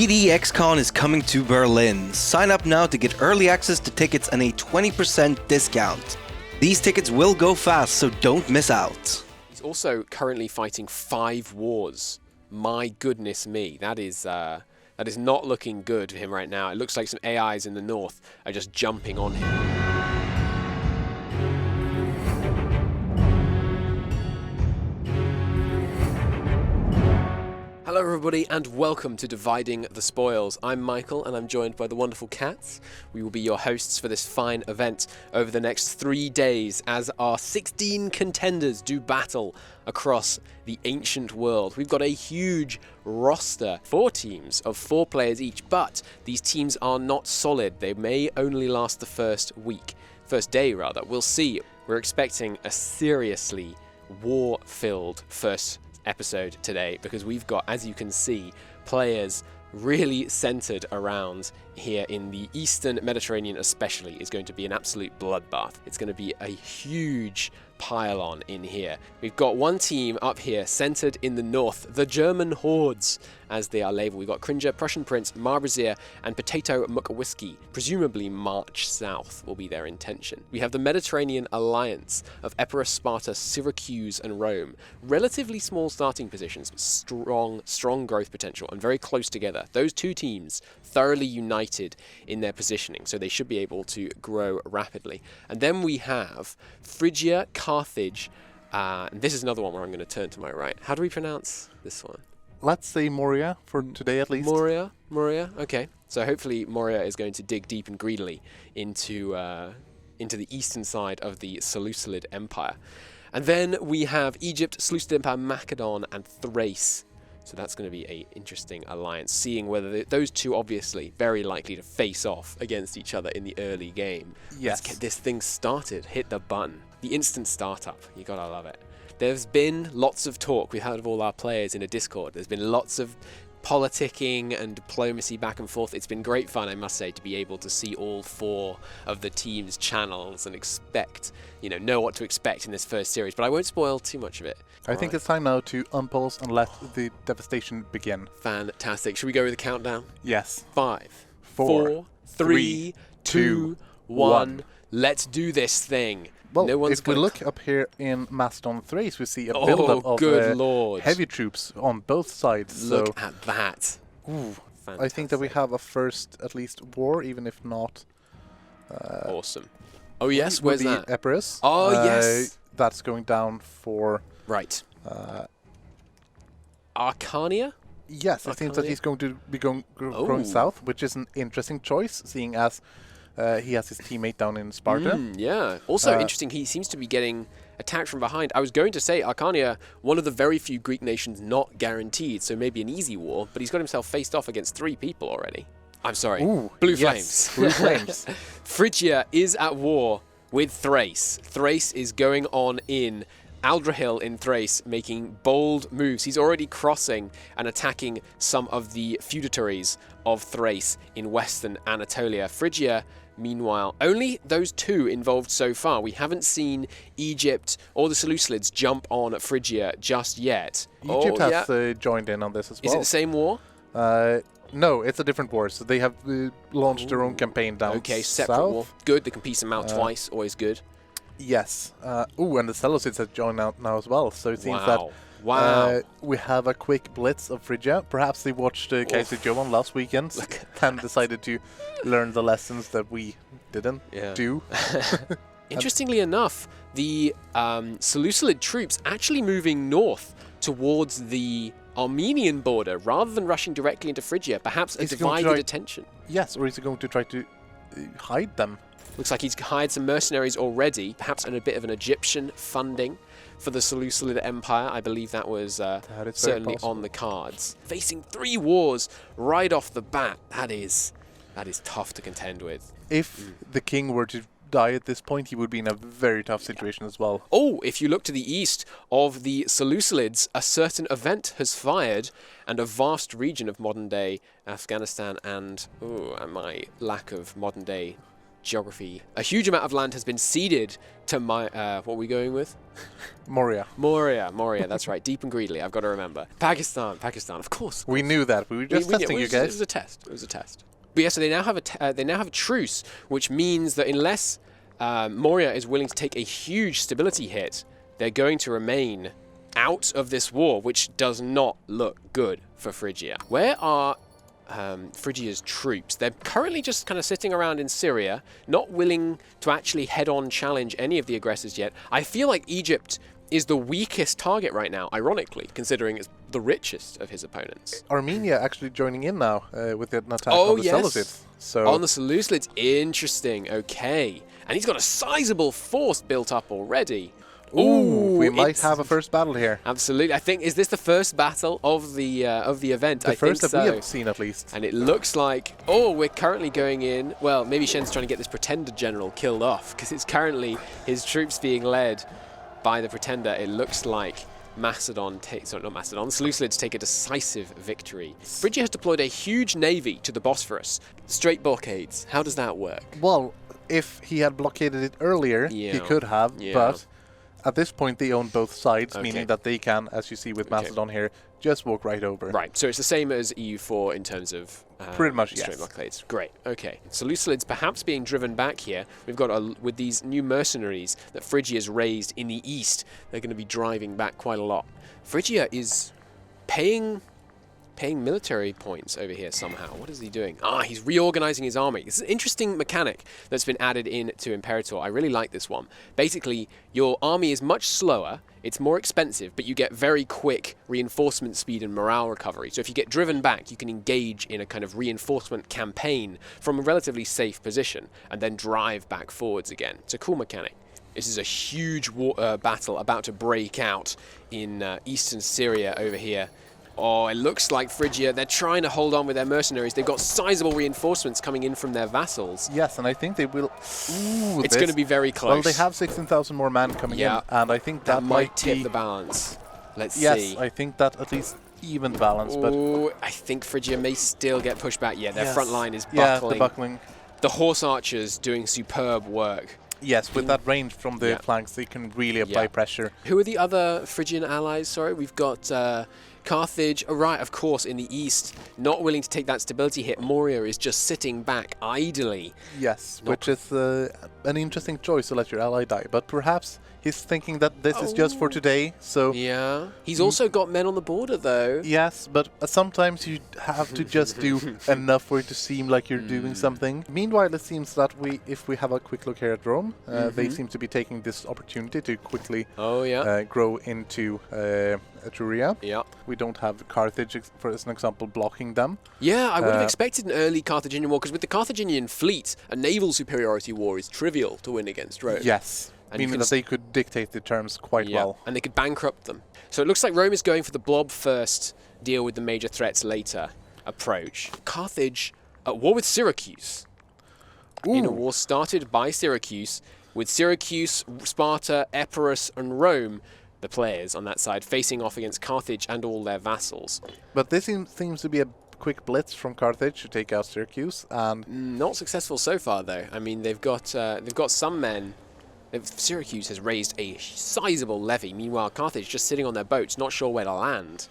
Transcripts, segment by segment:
BDXCon is coming to Berlin. Sign up now to get early access to tickets and a 20% discount. These tickets will go fast, so don't miss out. He's also currently fighting 5 wars. My goodness me, that is not looking good for him right now. It looks like some AIs in the north are just jumping on him. Hello everybody and welcome to Dividing the Spoils. I'm Michael and I'm joined by the wonderful Cats. We will be your hosts for this fine event over the next 3 days as our 16 contenders do battle across the ancient world. We've got a huge roster, 4 teams of 4 players each, but these teams are not solid. They may only last the first day rather. We'll see. We're expecting a seriously war-filled first episode today because we've got, as you can see, players really centered around here in the Eastern Mediterranean especially. Is going to be an absolute bloodbath. It's going to be a huge pile-on in here. We've got one team up here centered in the north, the German Hordes as they are labeled. We've got Phrygia, Prussian Prince, Marbrazier and Potato Mukawski. Presumably march south will be their intention. We have the Mediterranean Alliance of Epirus, Sparta, Syracuse and Rome. Relatively small starting positions, but strong growth potential and very close together. Those 2 teams thoroughly united in their positioning, so they should be able to grow rapidly. And then we have Phrygia Carthage, and this is another one where I'm going to turn to my right. How do we pronounce this one? Let's say Moria for today at least. Moria, okay. So hopefully Moria is going to dig deep and greedily into the eastern side of the Seleucid Empire. And then we have Egypt, Seleucid Empire, Macedon and Thrace. So that's going to be an interesting alliance, seeing whether those 2 obviously very likely to face off against each other in the early game. Yes. Let's get this thing started. Hit the button. The instant startup. You gotta love it. There's been lots of talk. We've had of all our players in a Discord. There's been lots of politicking and diplomacy back and forth. It's been great fun, I must say, to be able to see all 4 of the team's channels and know what to expect in this first series. But I won't spoil too much of it. I think it's time now to unpause and let the devastation begin. Fantastic. Should we go with the countdown? Yes. 5, 4, 4, 3, 2, 1. Let's do this thing. Well, if we look up here in Macedon Thrace, we see a build-up of heavy troops on both sides. Look at that. Ooh, I think that we have a first, at least, war, even if not... awesome. Oh, yes? Where's that? Epirus. Oh, yes. That's going down for... Right. Arcania? Yes, it seems that he's going to be going south, which is an interesting choice, seeing as... he has his teammate down in Sparta. Yeah. Also interesting, he seems to be getting attacked from behind. I was going to say Arcania, one of the very few Greek nations not guaranteed, so maybe an easy war, but he's got himself faced off against 3 people already. I'm sorry. Ooh, Blue Flames. Blue Flames. Phrygia is at war with Thrace. Thrace is going on in Aldrahil in Thrace, making bold moves. He's already crossing and attacking some of the feudatories of Thrace in western Anatolia. Phrygia, meanwhile, only those 2 involved so far. We haven't seen Egypt or the Seleucids jump on Phrygia just yet. Egypt has joined in on this as well. Is it the same war? No, it's a different war. So they have launched their own campaign down separate south. War. Good, they can piece them out twice, always good. Yes. And the Seleucids have joined out now as well. So it seems that we have a quick blitz of Phrygia. Perhaps they watched Kaiser Johan last weekend and decided to learn the lessons that we didn't do. Interestingly enough, the Seleucid troops actually moving north towards the Armenian border rather than rushing directly into Phrygia. Perhaps a divided attention. Yes, or is he going to try to hide them? Looks like he's hired some mercenaries already, perhaps a bit of an Egyptian funding for the Seleucid Empire. I believe that was certainly on the cards. Facing 3 wars right off the bat, that is tough to contend with. If the king were to die at this point, he would be in a very tough situation as well. Oh, if you look to the east of the Seleucids, a certain event has fired, and a vast region of modern-day Afghanistan and my lack of modern-day geography. A huge amount of land has been ceded to my... what are we going with? Moria. Moria, that's right. Deep and greedily, I've got to remember. Pakistan, of course. We knew that. We were just testing you guys. It was a test. But yeah, so they now have a truce, which means that unless Moria is willing to take a huge stability hit, they're going to remain out of this war, which does not look good for Phrygia. Where are Phrygia's troops? They're currently just kind of sitting around in Syria, not willing to actually head-on challenge any of the aggressors yet. I feel like Egypt is the weakest target right now, ironically, considering it's the richest of his opponents. Armenia actually joining in now with an attack on the Seleucids. So on the Seleucids, interesting, okay. And he's got a sizable force built up already. Ooh, we might have a first battle here. Absolutely. I think, is this the first battle of the event? The first that we have seen, at least. And it looks like, we're currently going in. Well, maybe Shen's trying to get this Pretender general killed off, because it's currently his troops being led by the Pretender. It looks like Seleucids take a decisive victory. Phrygia has deployed a huge navy to the Bosphorus. Straight blockades. How does that work? Well, if he had blockaded it earlier, he could have, but at this point they own both sides, meaning that they can, as you see with Macedon here, just walk right over. Right, so it's the same as EU4 in terms of pretty much, straight blockades. Great, okay. Seleucids perhaps being driven back here. We've got, with these new mercenaries that Phrygia's raised in the east, they're going to be driving back quite a lot. Phrygia is paying military points over here somehow. What is he doing? He's reorganizing his army. This is an interesting mechanic that's been added into Imperator. I really like this one. Basically, your army is much slower, it's more expensive, but you get very quick reinforcement speed and morale recovery. So if you get driven back, you can engage in a kind of reinforcement campaign from a relatively safe position and then drive back forwards again. It's a cool mechanic. This is a huge battle about to break out in eastern Syria over here. It looks like Phrygia, they're trying to hold on with their mercenaries. They've got sizable reinforcements coming in from their vassals. Yes, and I think they will... It's going to be very close. Well, they have 16,000 more men coming in, and I think that might tip the balance. Let's see. Yes, I think that at least even balance, but... I think Phrygia may still get pushed back. Yeah, their front line is buckling. Yeah, the buckling. The horse archers doing superb work. Yes, with that range from the flanks, they can really apply pressure. Who are the other Phrygian allies? Sorry, we've got... Carthage, right, of course, in the east, not willing to take that stability hit. Moria is just sitting back idly. Yes, which is an interesting choice to let your ally die, but perhaps he's thinking that this is just for today, so... Yeah, he's also got men on the border, though. Yes, but sometimes you have to just do enough for it to seem like you're doing something. Meanwhile, it seems that if we have a quick look here at Rome, they seem to be taking this opportunity to quickly grow into Etruria. Yeah. We don't have Carthage, for as an example, blocking them. Yeah, I would have expected an early Carthaginian war, because with the Carthaginian fleet, a naval superiority war is trivial to win against Rome. Yes, meaning that they could dictate the terms quite well. And they could bankrupt them. So it looks like Rome is going for the blob first, deal with the major threats later approach. Carthage at war with Syracuse. In a war started by Syracuse, with Syracuse, Sparta, Epirus, and Rome, the players on that side, facing off against Carthage and all their vassals. But this seems to be a quick blitz from Carthage to take out Syracuse, and not successful so far, though. I mean, they've got some men. Syracuse has raised a sizable levy. Meanwhile, Carthage just sitting on their boats, not sure where to land.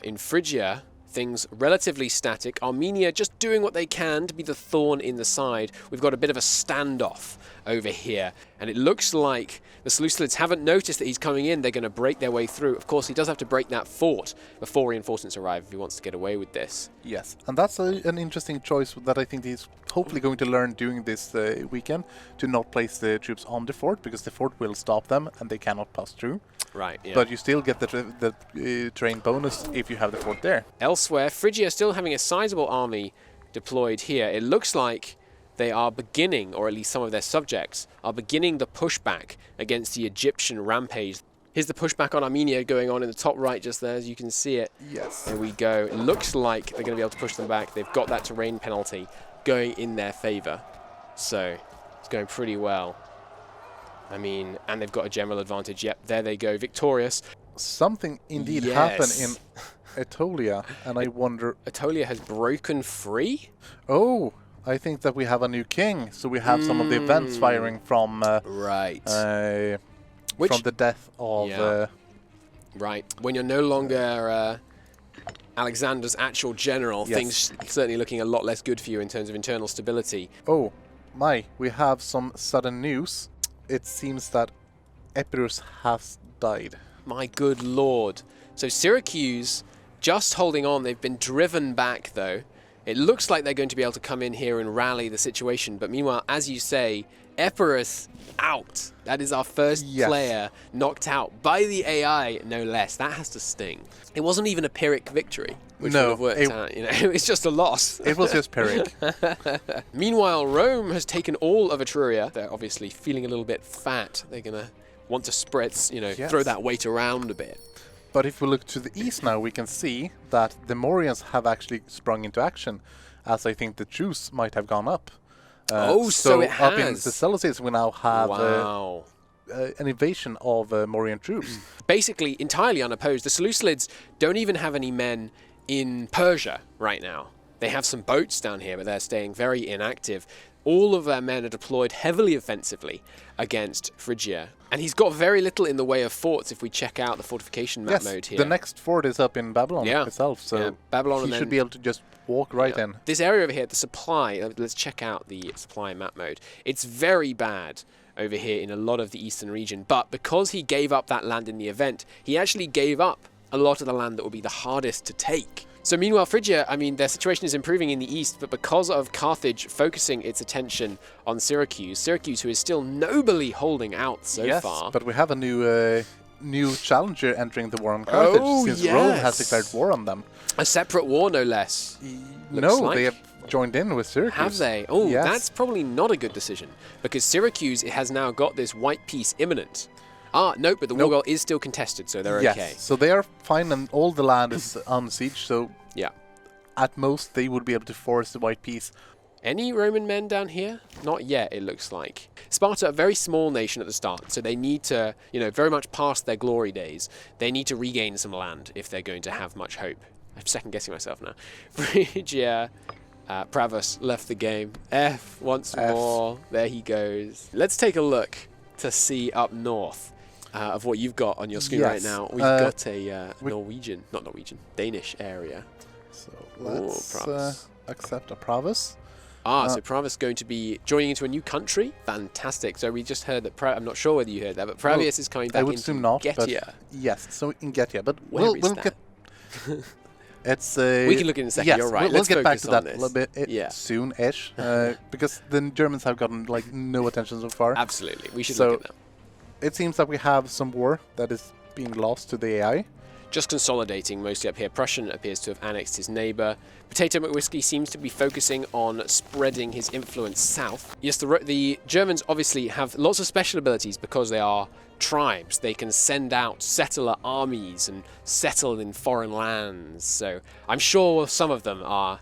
In Phrygia, things relatively static. Armenia just doing what they can to be the thorn in the side. We've got a bit of a standoff over here, and it looks like the Seleucids haven't noticed that he's coming in. They're going to break their way through. Of course, he does have to break that fort before reinforcements arrive if he wants to get away with this. Yes, and that's an interesting choice that I think he's hopefully going to learn during this weekend, to not place the troops on the fort, because the fort will stop them and they cannot pass through. Right, yeah. But you still get the terrain bonus if you have the fort there. Elsewhere, Phrygia still having a sizable army deployed here. It looks like they are beginning, or at least some of their subjects, are beginning the pushback against the Egyptian rampage. Here's the pushback on Armenia going on in the top right just there, as you can see it. Yes. There we go. It looks like they're going to be able to push them back. They've got that terrain penalty going in their favor. So it's going pretty well. I mean, and they've got a general advantage. Yep, there they go, victorious. Something indeed happened in Aetolia, and I wonder... Aetolia has broken free? Oh, I think that we have a new king, so we have some of the events firing from right from the death of right. When you're no longer Alexander's actual general, things certainly looking a lot less good for you in terms of internal stability. Oh my, we have some sudden news. It seems that Epirus has died. My good lord. So Syracuse just holding on. They've been driven back though. It looks like they're going to be able to come in here and rally the situation. But meanwhile, as you say, Epirus out. That is our first player knocked out by the AI, no less. That has to sting. It wasn't even a Pyrrhic victory, which would have worked out. You know, it was just a loss. It was just Pyrrhic. Meanwhile, Rome has taken all of Etruria. They're obviously feeling a little bit fat. They're going to want to spread, throw that weight around a bit. But if we look to the east now, we can see that the Morians have actually sprung into action, as I think the truce might have gone up. So it has. Up in the Stellaris, we now have an invasion of Morian troops. Basically, entirely unopposed. The Seleucids don't even have any men in Persia right now. They have some boats down here, but they're staying very inactive. All of their men are deployed heavily offensively against Phrygia. And he's got very little in the way of forts if we check out the fortification map mode here. The next fort is up in Babylon itself, so Babylon, he should be able to just walk right in. This area over here, the supply, let's check out the supply map mode. It's very bad over here in a lot of the eastern region, but because he gave up that land in the event, he actually gave up a lot of the land that would be the hardest to take. So meanwhile, Phrygia, I mean, their situation is improving in the east, but because of Carthage focusing its attention on Syracuse, who is still nobly holding out so far. Yes, but we have a new challenger entering the war on Carthage, since Rome has declared war on them. A separate war, no less. They have joined in with Syracuse. Have they? Oh, that's probably not a good decision, because Syracuse has now got this white peace imminent. No, but the war goal is still contested, so they're okay. So they are fine, and all the land is on siege, so at most they would be able to force the white peace. Any Roman men down here? Not yet, it looks like. Sparta, a very small nation at the start, so they need to, very much past their glory days. They need to regain some land if they're going to have much hope. I'm second-guessing myself now. Phrygia, Pravus left the game. F once more. There he goes. Let's take a look to see up north. Of what you've got on your screen right now. We've got a Danish area. So let's accept a Pravus. So Pravus going to be joining into a new country? Fantastic. So we just heard that, I'm not sure whether you heard that, but Pravius is coming back into Getia. Yes, so in Getia. But we'll get... It's we can look in a second, you're right. Let's get back to that a little bit soon-ish, because the Germans have gotten no attention so far. Absolutely, we should look at that. It seems that we have some war that is being lost to the AI. Just consolidating mostly up here. Prussian appears to have annexed his neighbour. Potato McWhiskey seems to be focusing on spreading his influence south. Yes, the Germans obviously have lots of special abilities because they are tribes. They can send out settler armies and settle in foreign lands. So I'm sure some of them are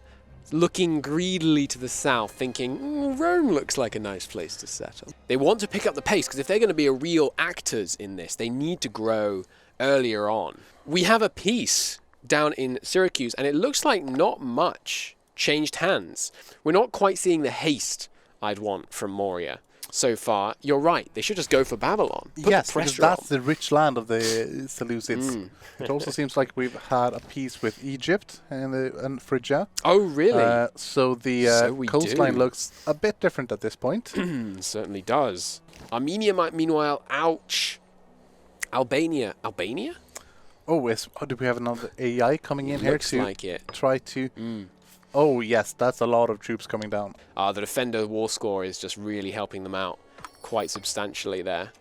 looking greedily to the south, thinking, Rome looks like a nice place to settle. They want to pick up the pace, because if they're going to be real actors in this, they need to grow earlier on. We have a peace down in Syracuse, and it looks like not much changed hands. We're not quite seeing the haste I'd want from Moria so far. You're right, they should just go for Babylon. Yes, because that's the rich land of the Seleucids. It also seems like we've had a peace with Egypt and Phrygia. Oh, really? So the coastline looks a bit different at this point. Certainly does. Armenia might, meanwhile, ouch. Albania. Albania? Oh, do we have another AI coming in here to try to... Oh, yes, that's a lot of troops coming down. The Defender war score is just really helping them out quite substantially there.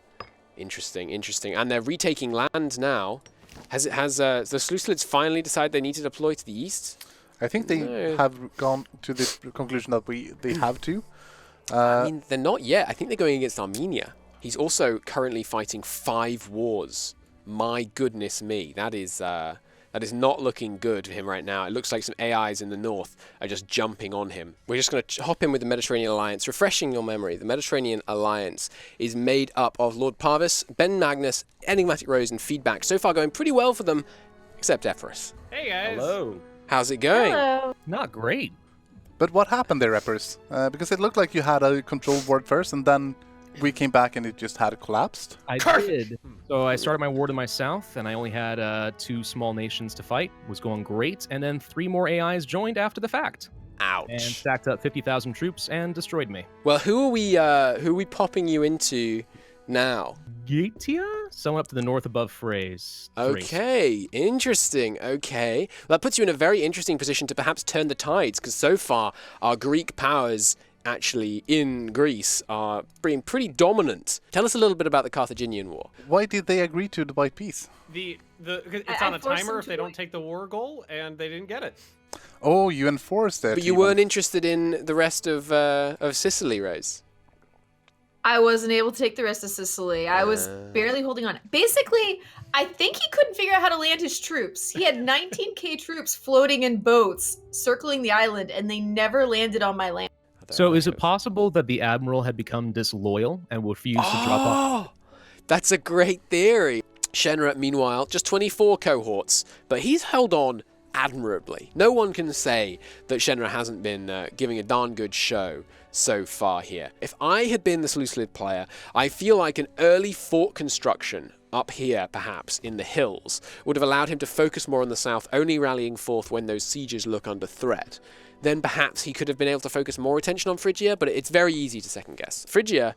Interesting, interesting. And they're retaking land now. Has the Seleucids finally decided they need to deploy to the east? I think they have gone to the conclusion that they have to. I mean, they're not yet. I think they're going against Armenia. He's also currently fighting 5 wars. My goodness me, that is not looking good for him right now. It looks like some AIs in the north are just jumping on him. We're just going to hop in with the Mediterranean Alliance. Refreshing your memory, the Mediterranean Alliance is made up of Lord Parvis, Ben Magnus, Enigmatic Rose, and Feedback. So far going pretty well for them, except Epirus. Hey guys. Hello. How's it going? Hello. Not great. But what happened there, Reppers? Because it looked like you had a controlled ward first, and then we came back and it just had collapsed. I did. So I started my war to my south, and I only had 2 small nations to fight. It was going great, and then 3 more AIs joined after the fact. Ouch. And stacked up 50,000 troops and destroyed me. Well, who are we popping you into now? Gaetia? Someone up to the north above Thrace. Okay, interesting. Okay. Well, that puts you in a very interesting position to perhaps turn the tides, because so far our Greek powers actually in Greece are being pretty dominant. Tell us a little bit about the Carthaginian War. Why did they agree to Dubai peace? It's on a timer if they don't take the war goal, and they didn't get it. Oh, you enforced it. But you weren't interested in the rest of Sicily, Rose? I wasn't able to take the rest of Sicily. I was barely holding on. Basically, I think he couldn't figure out how to land his troops. He had 19k troops floating in boats circling the island, and they never landed on my land. So is it possible that the admiral had become disloyal and refused to drop off? That's a great theory. Shenra, meanwhile, just 24 cohorts, but he's held on admirably. No one can say that Shenra hasn't been giving a darn good show so far here. If I had been the Seleucid player, I feel like an early fort construction up here, perhaps, in the hills, would have allowed him to focus more on the south, only rallying forth when those sieges look under threat. Then perhaps he could have been able to focus more attention on Phrygia, but it's very easy to second guess. Phrygia,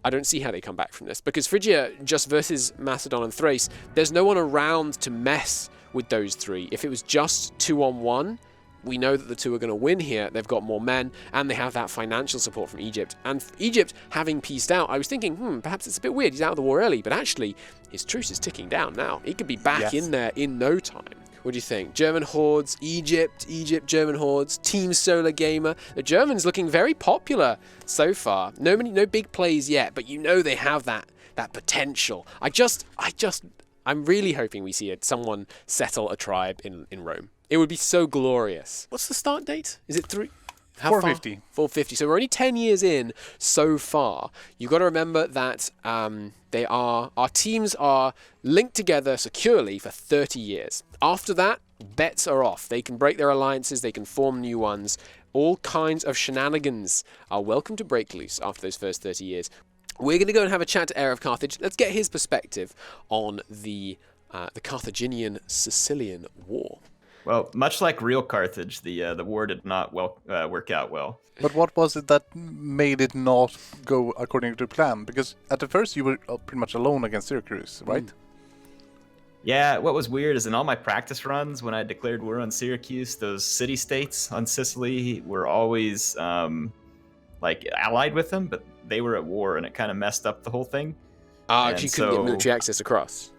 I don't see how they come back from this, because Phrygia just versus Macedon and Thrace, there's no one around to mess with those 3. If it was just 2-on-1, we know that the 2 are going to win here. They've got more men, and they have that financial support from Egypt. And Egypt having peaced out, I was thinking, perhaps it's a bit weird. He's out of the war early, but actually, his truce is ticking down now. He could be back in there in no time. What do you think? German hordes, Egypt, German hordes, Team Solar Gamer. The Germans looking very popular so far. No big plays yet, but you know they have that potential. I'm really hoping we see someone settle a tribe in Rome. It would be so glorious. What's the start date? Is it 3? How 450. Far? 450. So we're only 10 years in so far. You've got to remember that our teams are linked together securely for 30 years. After that, bets are off. They can break their alliances. They can form new ones. All kinds of shenanigans are welcome to break loose after those first 30 years. We're going to go and have a chat to Heir of Carthage. Let's get his perspective on the Carthaginian Sicilian War. Well, much like real Carthage, the war did not work out well. But what was it that made it not go according to plan? Because at the first you were pretty much alone against Syracuse, right? Yeah, what was weird is in all my practice runs, when I declared war on Syracuse, those city-states on Sicily were always allied with them, but they were at war, and it kind of messed up the whole thing. You couldn't get military access across.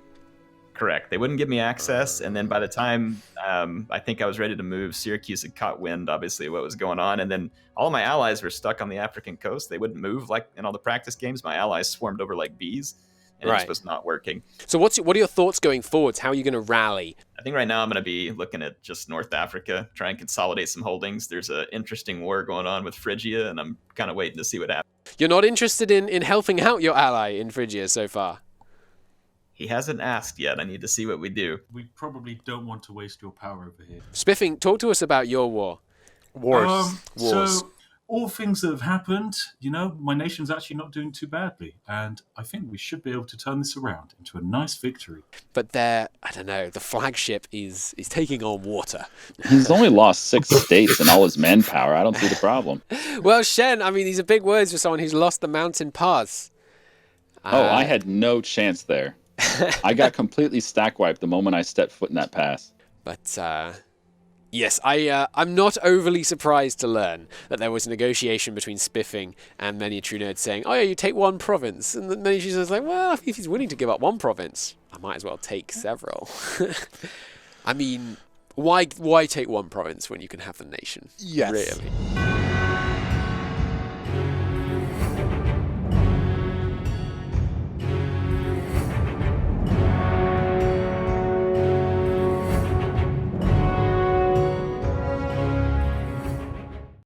Correct. They wouldn't give me access, and then by the time I think I was ready to move, Syracuse had caught wind, obviously, what was going on, and then all of my allies were stuck on the African coast. They wouldn't move like in all the practice games. My allies swarmed over like bees, and it just was not working. So what are your thoughts going forwards? How are you going to rally? I think right now I'm going to be looking at just North Africa, try and consolidate some holdings. There's an interesting war going on with Phrygia, and I'm kind of waiting to see what happens. You're not interested in helping out your ally in Phrygia so far? He hasn't asked yet. I need to see what we do. We probably don't want to waste your power over here. Spiffing, talk to us about your war. Wars. So, all things that have happened, my nation's actually not doing too badly. And I think we should be able to turn this around into a nice victory. But I don't know, the flagship is taking on water. He's only lost 6 states and all his manpower. I don't see the problem. Well, Shen, these are big words for someone who's lost the mountain pass. I had no chance there. I got completely stack wiped the moment I stepped foot in that pass. But yes, I'm not overly surprised to learn that there was a negotiation between Spiffing and many true nerds saying, "Oh yeah, you take one province," and then many was like, "Well, if he's willing to give up one province, I might as well take several." Why take one province when you can have the nation? Yes. Really.